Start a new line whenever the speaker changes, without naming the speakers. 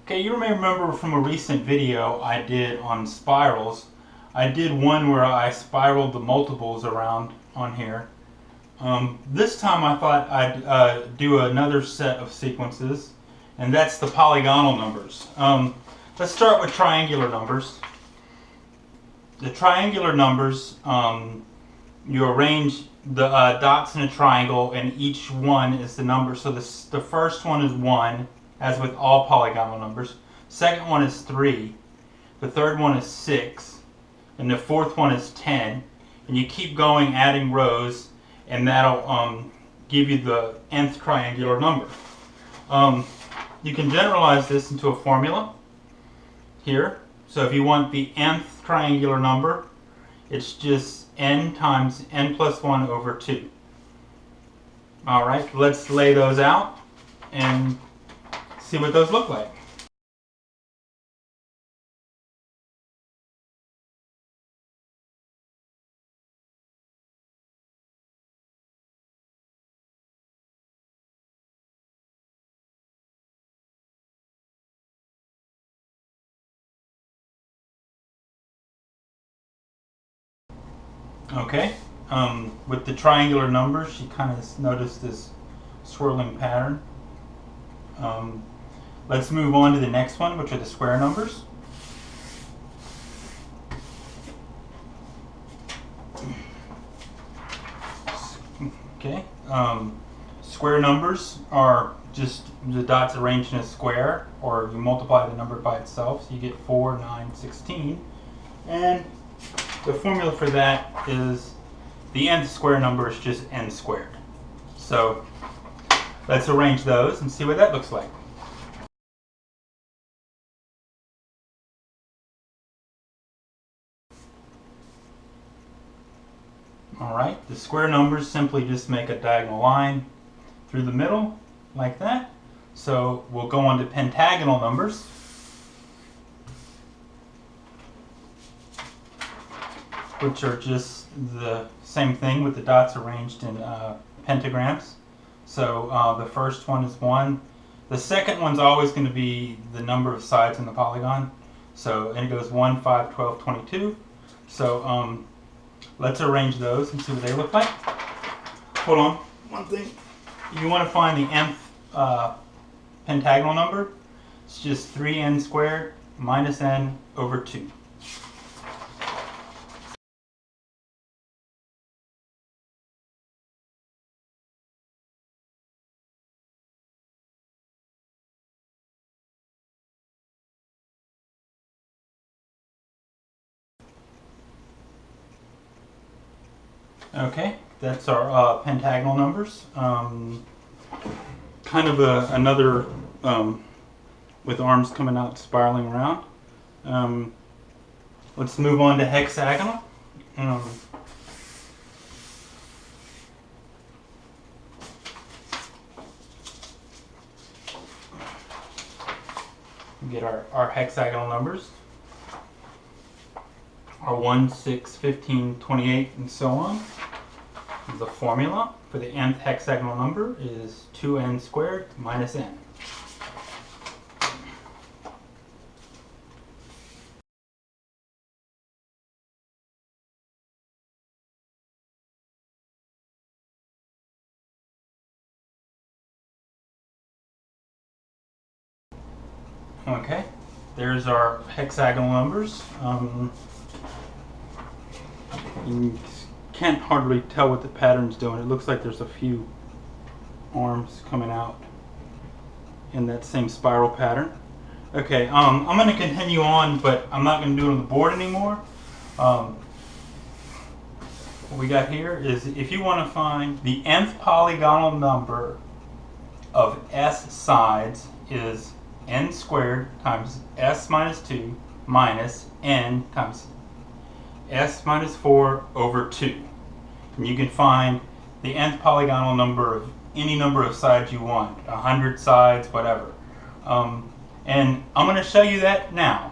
Okay, you may remember from a recent video I did on spirals. I did one where I spiraled the multiples around on here. This time I thought I'd do another set of sequences, and that's the polygonal numbers. Let's start with triangular numbers. The triangular numbers, you arrange the dots in a triangle, and each one is the number. So the first one is 1, as with all polygonal numbers. Second one is 3. The third one is 6. And the fourth one is 10. And you keep going, adding rows, and that'll give you the nth triangular number. You can generalize this into a formula here. So if you want the nth triangular number, it's just n times n plus 1 over 2. Alright, let's lay those out and see what those look like. Okay, with the triangular numbers, you kind of notice this swirling pattern. Let's move on to the next one, which are the square numbers. Okay, square numbers are just the dots arranged in a square, or you multiply the number by itself, so you get 4, 9, 16. And the formula for that is the nth square number is just n squared. So let's arrange those and see what that looks like. Alright, the square numbers simply just make a diagonal line through the middle, like that. So we'll go on to pentagonal numbers. Which are just the same thing with the dots arranged in pentagrams. So the first one is 1. The second one's always going to be the number of sides in the polygon. So and it goes 1, 5, 12, 22. So let's arrange those and see what they look like. Hold on, one thing. You want to find the nth pentagonal number. It's just 3n squared minus n over 2. Okay, that's our pentagonal numbers. Kind of another with arms coming out, spiraling around. Let's move on to hexagonal. Get our hexagonal numbers. Our 1, 6, 15, 28, and so on. The formula for the nth hexagonal number is 2n squared minus n. Okay, there's our hexagonal numbers. You can't hardly tell what the pattern's doing. It looks like there's a few arms coming out in that same spiral pattern. Okay, I'm going to continue on, but I'm not going to do it on the board anymore. What we got here is, if you want to find the nth polygonal number of s sides, is n squared times s minus 2 minus n times s minus 4 over 2. And you can find the nth polygonal number of any number of sides you want, 100 sides, whatever. And I'm going to show you that now.